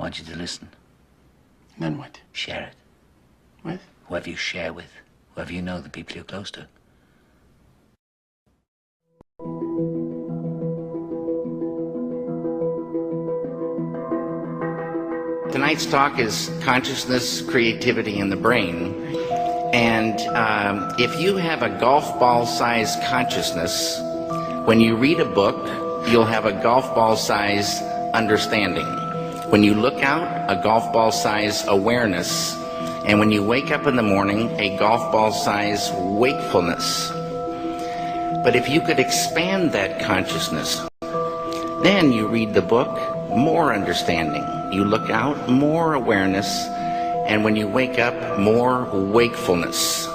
want you to listen. Then what? Share it. With? Whoever you share with. Whoever you know, the people you're close to. Tonight's talk is consciousness, creativity, and the brain. And if you have a golf ball-sized consciousness, when you read a book, you'll have a golf ball-sized understanding. When you look out, a golf ball-sized awareness. And when you wake up in the morning, a golf ball-sized wakefulness. But if you could expand that consciousness, then you read the book, more understanding. You look out, more awareness. And when you wake up, more wakefulness.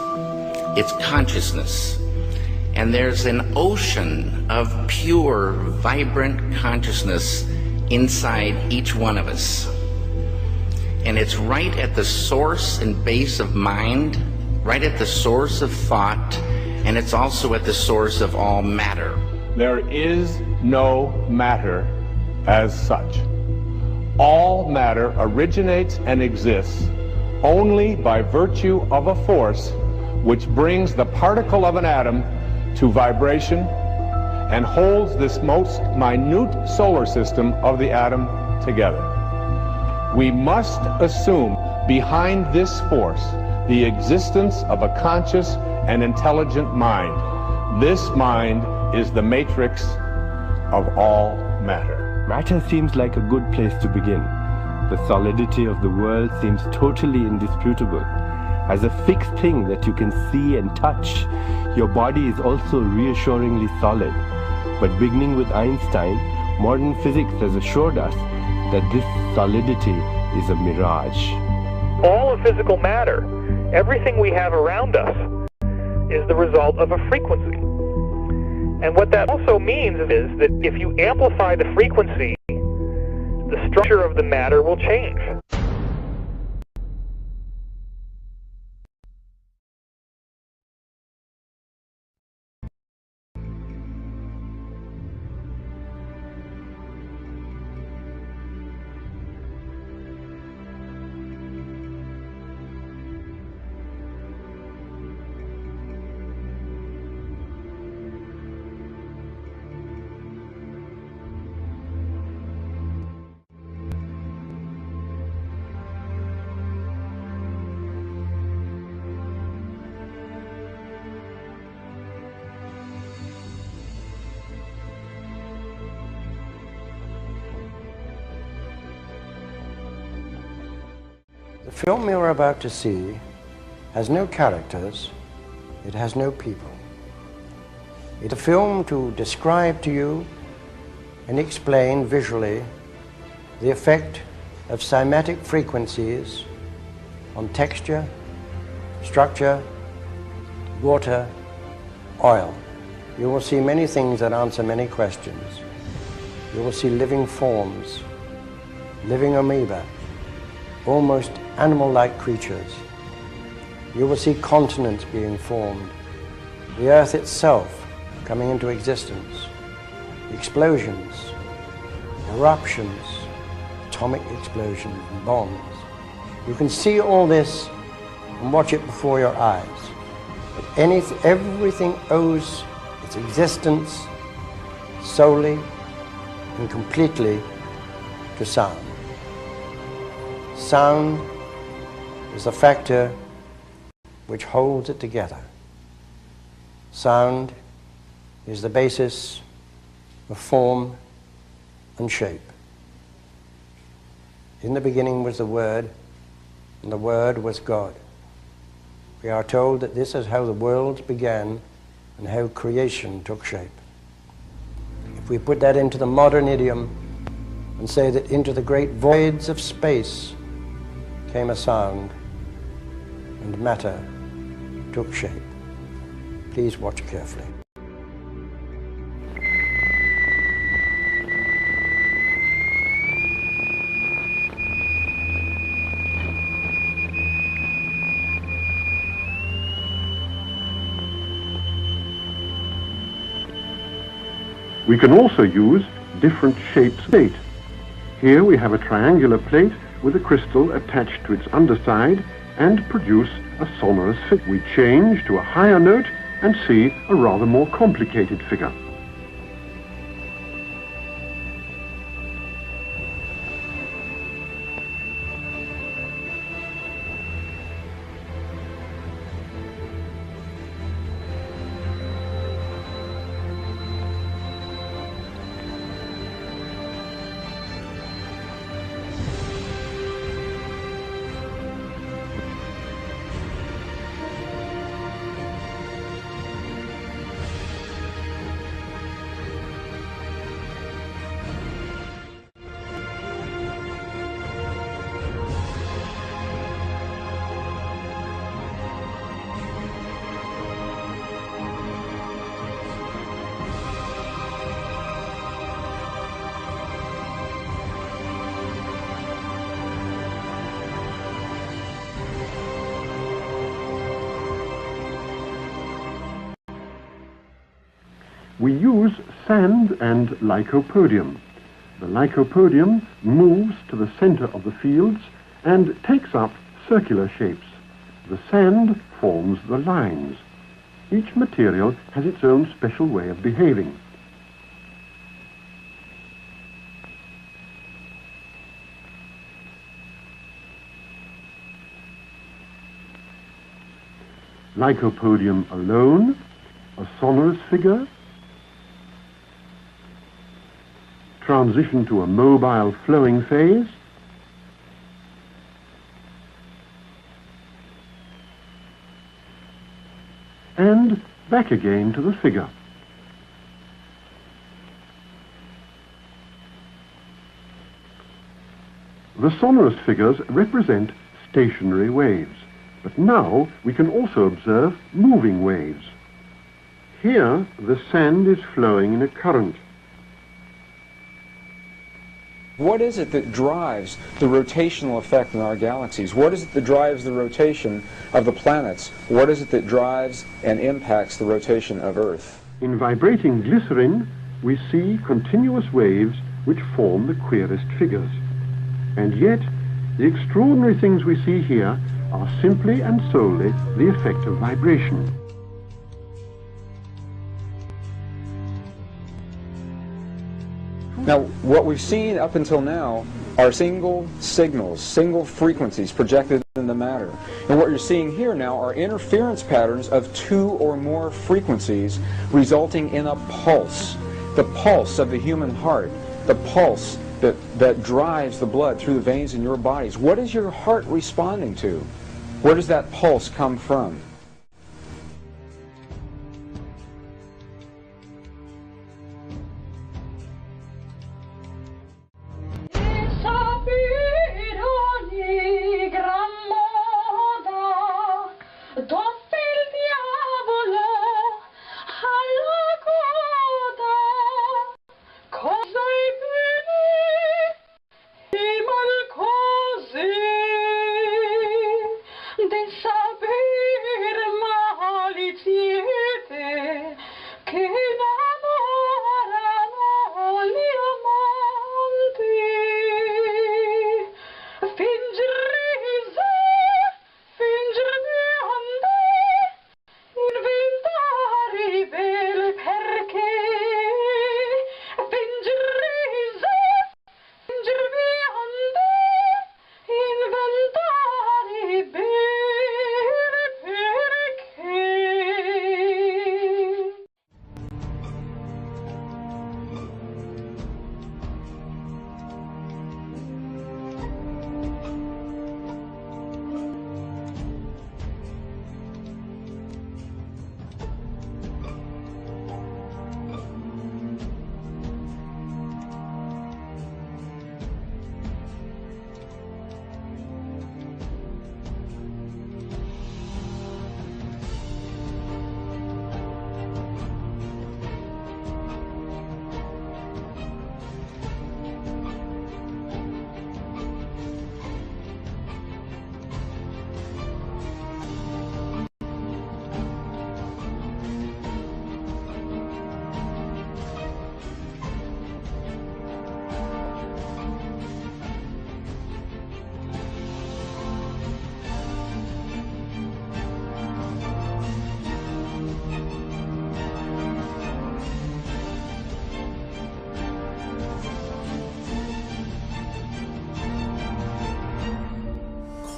It's consciousness. And there's an ocean of pure, vibrant consciousness inside each one of us. And it's right at the source and base of mind, right at the source of thought, and it's also at the source of all matter. There is no matter as such. All matter originates and exists only by virtue of a force which brings the particle of an atom to vibration and holds this most minute solar system of the atom together. We must assume behind this force the existence of a conscious and intelligent mind. This mind is the matrix of all matter. Matter seems like a good place to begin. The solidity of the world seems totally indisputable. As a fixed thing that you can see and touch, your body is also reassuringly solid. But beginning with Einstein, modern physics has assured us that this solidity is a mirage. All of physical matter, everything we have around us, is the result of a frequency. And what that also means is that if you amplify the frequency, the structure of the matter will change. The film you're about to see has no characters, it has no people. It's a film to describe to you and explain visually the effect of cymatic frequencies on texture, structure, water, oil. You will see many things that answer many questions. You will see living forms, living amoeba, almost animal-like creatures. You will see continents being formed, the earth itself coming into existence, explosions, eruptions, atomic explosions, and bombs. You can see all this and watch it before your eyes. But everything owes its existence solely and completely to sound. Sound is the factor which holds it together. Sound is the basis of form and shape. In the beginning was the Word, and the Word was God. We are told that this is how the worlds began and how creation took shape. If we put that into the modern idiom and say that into the great voids of space came a sound, and matter took shape. Please watch carefully. We can also use different shapes of state. Here we have a triangular plate with a crystal attached to its underside and produce a sonorous figure. We change to a higher note and see a rather more complicated figure. We use sand and lycopodium. The lycopodium moves to the center of the fields and takes up circular shapes. The sand forms the lines. Each material has its own special way of behaving. Lycopodium alone, a sonorous figure, transition to a mobile flowing phase, and back again to the figure. The sonorous figures represent stationary waves, but now we can also observe moving waves. Here the sand is flowing in a current. What is it that drives the rotational effect in our galaxies? What is it that drives the rotation of the planets? What is it that drives and impacts the rotation of Earth? In vibrating glycerin, we see continuous waves which form the queerest figures. And yet, the extraordinary things we see here are simply and solely the effect of vibration. Now, what we've seen up until now are single signals, single frequencies projected in the matter. And what you're seeing here now are interference patterns of two or more frequencies resulting in a pulse. The pulse of the human heart, the pulse that drives the blood through the veins in your bodies. What is your heart responding to? Where does that pulse come from?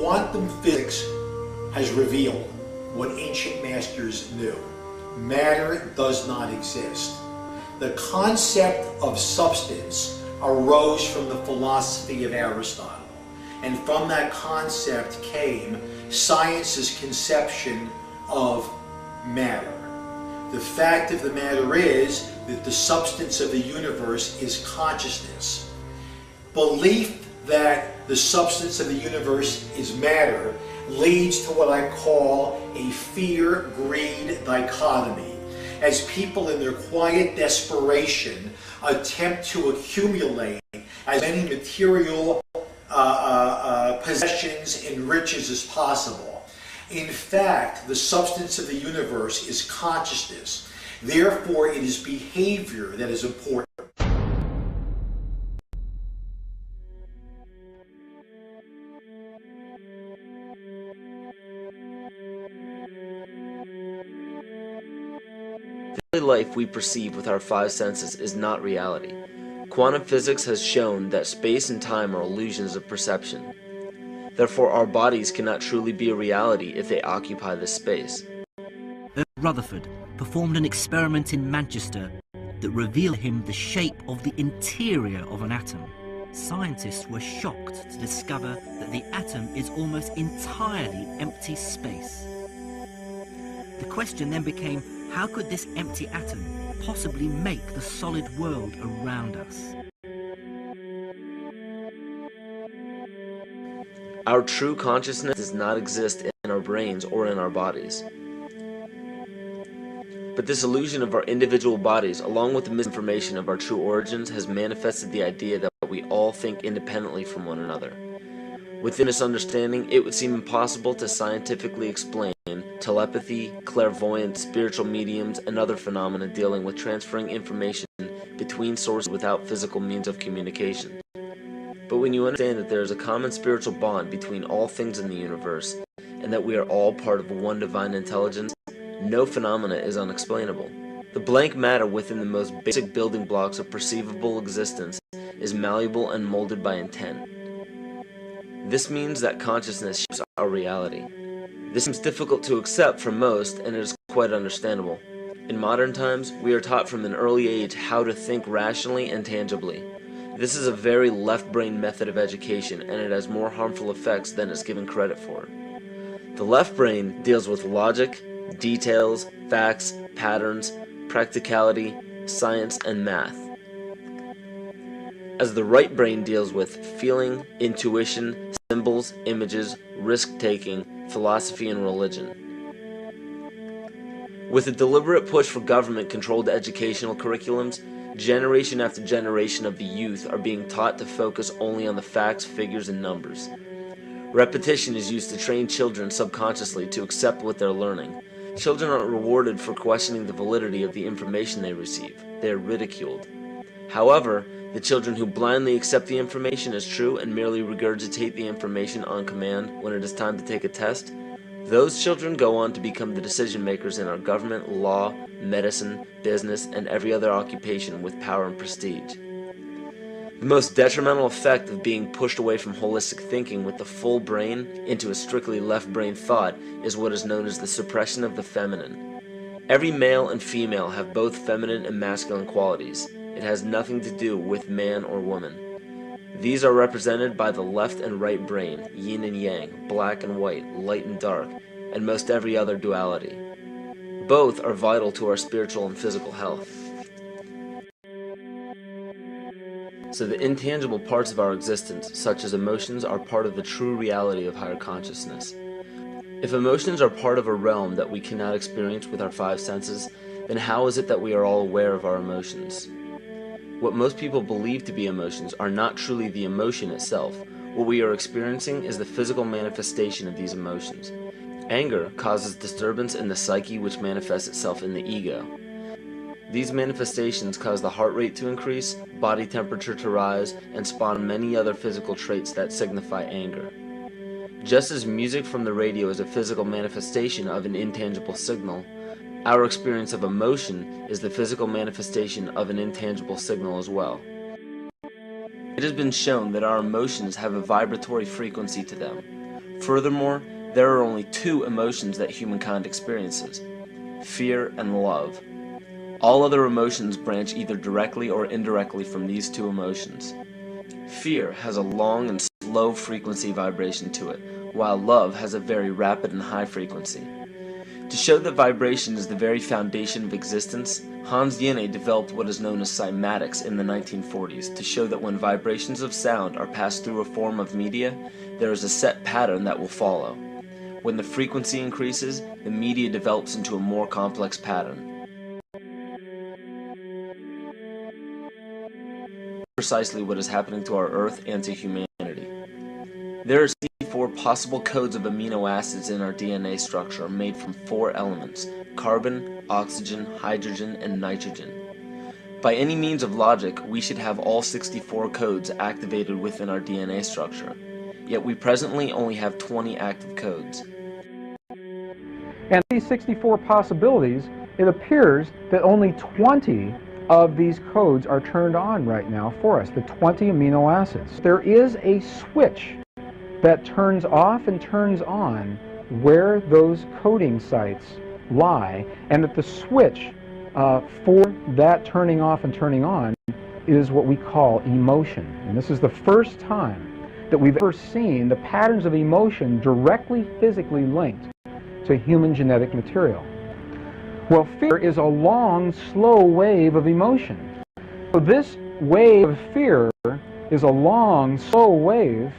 Quantum physics has revealed what ancient masters knew. Matter does not exist. The concept of substance arose from the philosophy of Aristotle, and from that concept came science's conception of matter. The fact of the matter is that the substance of the universe is consciousness. Belief that the substance of the universe is matter leads to what I call a fear-greed dichotomy, as people in their quiet desperation attempt to accumulate as many material possessions and riches as possible. In fact, the substance of the universe is consciousness. Therefore, it is behavior that is important. The life we perceive with our five senses is not reality. Quantum physics has shown that space and time are illusions of perception. Therefore, our bodies cannot truly be a reality if they occupy this space. Rutherford performed an experiment in Manchester that revealed him the shape of the interior of an atom. Scientists were shocked to discover that the atom is almost entirely empty space. The question then became, how could this empty atom possibly make the solid world around us? Our true consciousness does not exist in our brains or in our bodies. But this illusion of our individual bodies, along with the misinformation of our true origins, has manifested the idea that we all think independently from one another. Within this understanding, it would seem impossible to scientifically explain telepathy, clairvoyance, spiritual mediums, and other phenomena dealing with transferring information between sources without physical means of communication. But when you understand that there is a common spiritual bond between all things in the universe, and that we are all part of one divine intelligence, no phenomena is unexplainable. The blank matter within the most basic building blocks of perceivable existence is malleable and molded by intent. This means that consciousness shapes our reality. This seems difficult to accept for most, and it is quite understandable. In modern times, we are taught from an early age how to think rationally and tangibly. This is a very left-brain method of education, and it has more harmful effects than is given credit for. The left brain deals with logic, details, facts, patterns, practicality, science, and math, as the right brain deals with feeling, intuition, symbols, images, risk-taking, philosophy, and religion. With a deliberate push for government-controlled educational curriculums, generation after generation of the youth are being taught to focus only on the facts, figures, and numbers. Repetition is used to train children subconsciously to accept what they're learning. Children aren't rewarded for questioning the validity of the information they receive. They are ridiculed. However, the children who blindly accept the information as true and merely regurgitate the information on command when it is time to take a test, those children go on to become the decision makers in our government, law, medicine, business, and every other occupation with power and prestige. The most detrimental effect of being pushed away from holistic thinking with the full brain into a strictly left brain thought is what is known as the suppression of the feminine. Every male and female have both feminine and masculine qualities. It has nothing to do with man or woman. These are represented by the left and right brain, yin and yang, black and white, light and dark, and most every other duality. Both are vital to our spiritual and physical health. So the intangible parts of our existence, such as emotions, are part of the true reality of higher consciousness. If emotions are part of a realm that we cannot experience with our five senses, then how is it that we are all aware of our emotions? What most people believe to be emotions are not truly the emotion itself. What we are experiencing is the physical manifestation of these emotions. Anger causes disturbance in the psyche, which manifests itself in the ego. These manifestations cause the heart rate to increase, body temperature to rise, and spawn many other physical traits that signify anger. Just as music from the radio is a physical manifestation of an intangible signal, our experience of emotion is the physical manifestation of an intangible signal as well. It has been shown that our emotions have a vibratory frequency to them. Furthermore, there are only two emotions that humankind experiences: fear and love. All other emotions branch either directly or indirectly from these two emotions. Fear has a long and slow frequency vibration to it, while love has a very rapid and high frequency. To show that vibration is the very foundation of existence, Hans Jenny developed what is known as cymatics in the 1940s to show that when vibrations of sound are passed through a form of media, there is a set pattern that will follow. When the frequency increases, the media develops into a more complex pattern. Precisely what is happening to our Earth and to humanity. There are 64 possible codes of amino acids in our DNA structure made from 4 elements: carbon, oxygen, hydrogen, and nitrogen. By any means of logic, we should have all 64 codes activated within our DNA structure. Yet we presently only have 20 active codes. And these 64 possibilities, it appears that only 20 of these codes are turned on right now for us, the 20 amino acids. There is a switch that turns off and turns on where those coding sites lie, and that the switch for that turning off and turning on is what we call emotion. And this is the first time that we've ever seen the patterns of emotion directly physically linked to human genetic material. Well, fear is a long, slow wave of emotion. So this wave of fear is a long, slow wave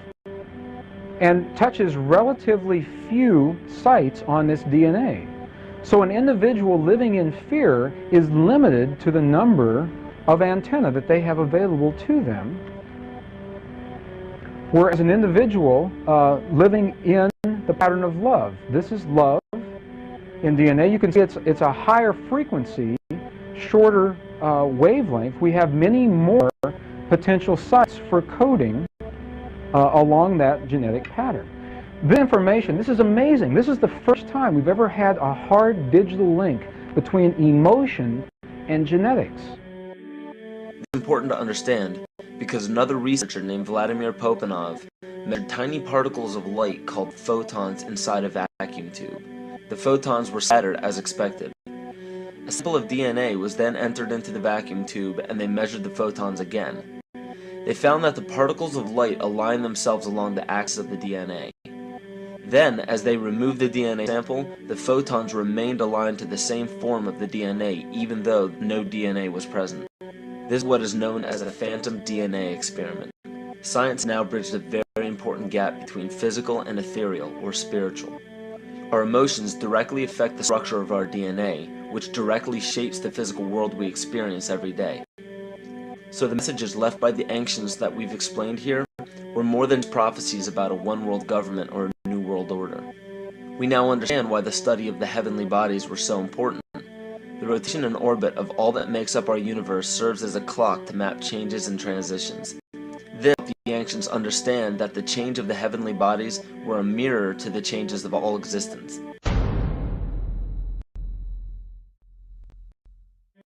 and touches relatively few sites on this DNA. So an individual living in fear is limited to the number of antennae that they have available to them, whereas an individual living in the pattern of love, this is love in DNA, you can see it's a higher frequency, shorter wavelength. We have many more potential sites for coding along that genetic pattern. This information, this is amazing. This is the first time we've ever had a hard digital link between emotion and genetics. It's important to understand because another researcher named Vladimir Popanov measured tiny particles of light called photons inside a vacuum tube. The photons were scattered as expected. A sample of DNA was then entered into the vacuum tube and they measured the photons again. They found that the particles of light aligned themselves along the axis of the DNA. Then, as they removed the DNA sample, the photons remained aligned to the same form of the DNA even though no DNA was present. This is what is known as a phantom DNA experiment. Science now bridges a very important gap between physical and ethereal, or spiritual. Our emotions directly affect the structure of our DNA, which directly shapes the physical world we experience every day. So the messages left by the ancients that we've explained here were more than prophecies about a one-world government or a new world order. We now understand why the study of the heavenly bodies were so important. The rotation and orbit of all that makes up our universe serves as a clock to map changes and transitions. This helped the ancients understand that the change of the heavenly bodies were a mirror to the changes of all existence.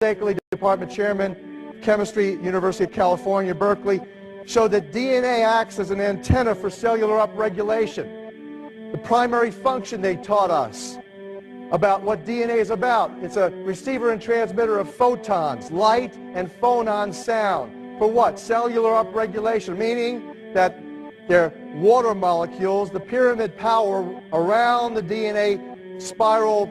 Bakerly Department Chairman, Chemistry, University of California, Berkeley, showed that DNA acts as an antenna for cellular upregulation. The primary function they taught us about what DNA is about. It's a receiver and transmitter of photons, light, and phonon sound. For what? Cellular upregulation, meaning that they're water molecules, the pyramid power around the DNA spiral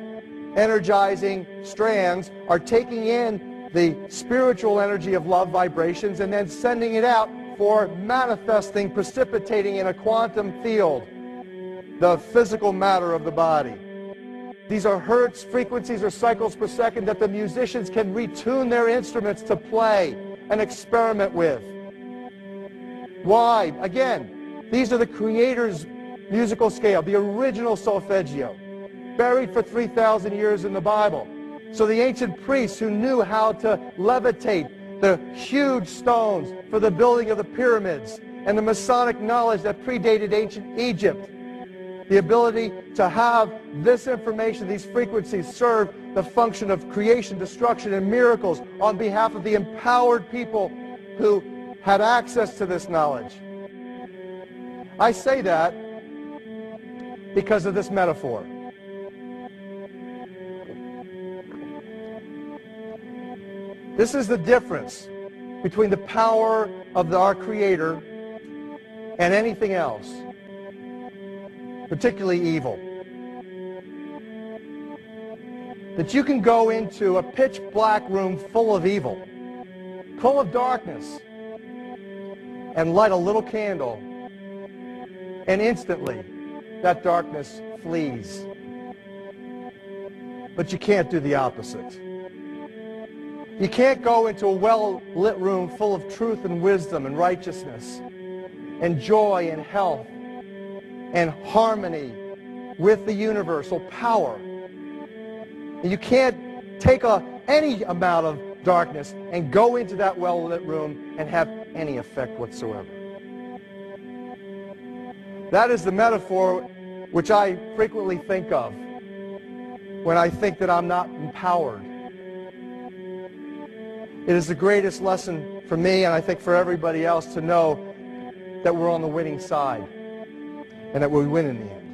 energizing strands are taking in the spiritual energy of love vibrations and then sending it out for manifesting, precipitating in a quantum field, the physical matter of the body. These are hertz, frequencies, or cycles per second that the musicians can retune their instruments to play and experiment with. Why? Again, these are the Creator's musical scale, the original solfeggio, buried for 3,000 years in the Bible. So the ancient priests who knew how to levitate the huge stones for the building of the pyramids and the Masonic knowledge that predated ancient Egypt, the ability to have this information, these frequencies, serve the function of creation, destruction, and miracles on behalf of the empowered people who had access to this knowledge. I say that because of this metaphor. This is the difference between the power of our Creator and anything else, particularly evil. That you can go into a pitch black room full of evil, full of darkness, and light a little candle, and instantly that darkness flees. But you can't do the opposite. You can't go into a well-lit room full of truth and wisdom and righteousness and joy and health and harmony with the universal power. And you can't take any amount of darkness and go into that well-lit room and have any effect whatsoever. That is the metaphor which I frequently think of when I think that I'm not empowered. It is the greatest lesson for me, and I think for everybody else, to know that we're on the winning side and that we win in the end.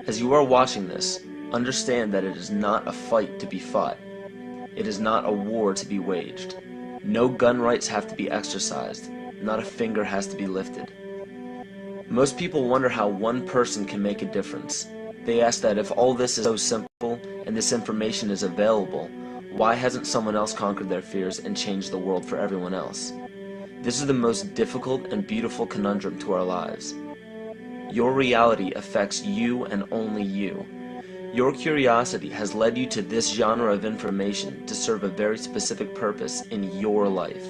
As you are watching this, understand that it is not a fight to be fought. It is not a war to be waged. No gun rights have to be exercised. Not a finger has to be lifted. Most people wonder how one person can make a difference. They ask that if all this is so simple and this information is available, why hasn't someone else conquered their fears and changed the world for everyone else? This is the most difficult and beautiful conundrum to our lives. Your reality affects you and only you. Your curiosity has led you to this genre of information to serve a very specific purpose in your life.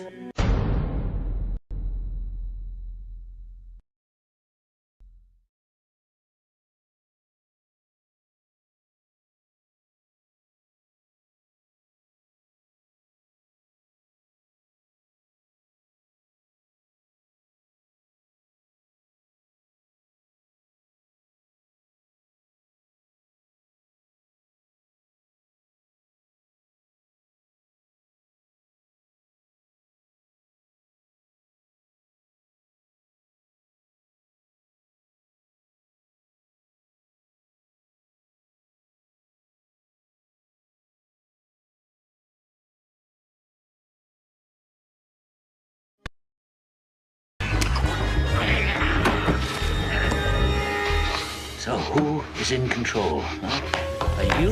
So who is in control? Huh? Are you?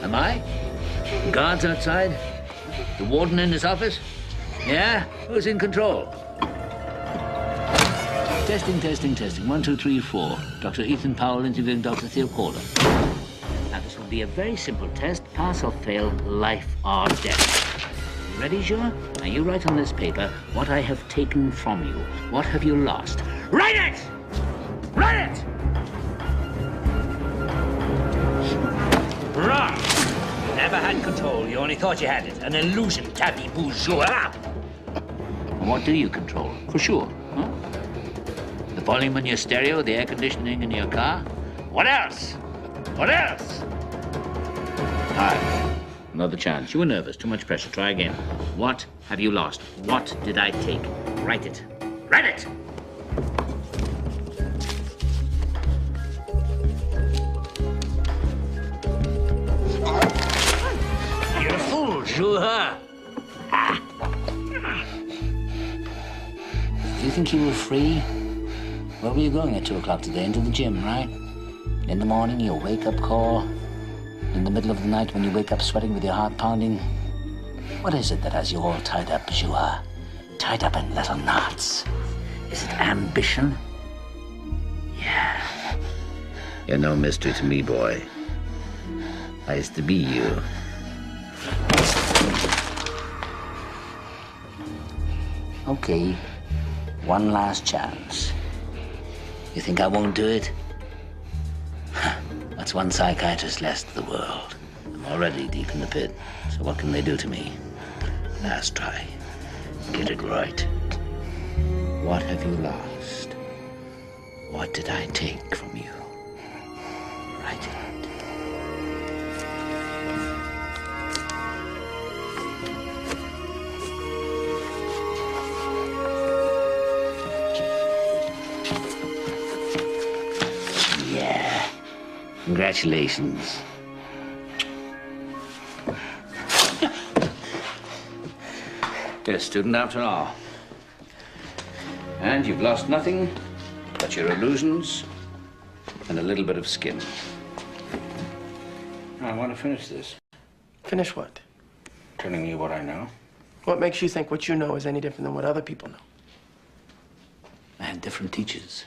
Am I? Guards outside? The warden in his office? Yeah? Who's in control? Testing, testing, testing. 1, 2, 3, 4. Dr. Ethan Powell interviewing Dr. Theo Calder. Now, this will be a very simple test. Pass or fail, life or death. You ready, Joe? Now, you write on this paper what I have taken from you. What have you lost? Write it! Write it! Wrong! You never had control. You only thought you had it. An illusion, tabby bourgeois. And what do you control? For sure, huh? The volume in your stereo, the air conditioning in your car? What else? What else? All right. Another chance. You were nervous. Too much pressure. Try again. What have you lost? What did I take? Write it. Write it! You're a fool, sure. Do you think you were free? Where were you going at 2 o'clock today? Into the gym, right? In the morning, your wake-up call. In the middle of the night, when you wake up sweating with your heart pounding. What is it that has you all tied up, Joa? Tied up in little knots? Is it ambition? Yeah. You're no mystery to me, boy. I used to be you. Okay. One last chance. You think I won't do it? That's one psychiatrist less to the world. I'm already deep in the pit, so what can they do to me? Last try. Get it right. What have you lost? What did I take from you? Write it. Congratulations. You're a student after all. And you've lost nothing but your illusions and a little bit of skin. I want to finish this. Finish what? Telling you what I know. What makes you think what you know is any different than what other people know? I had different teachers.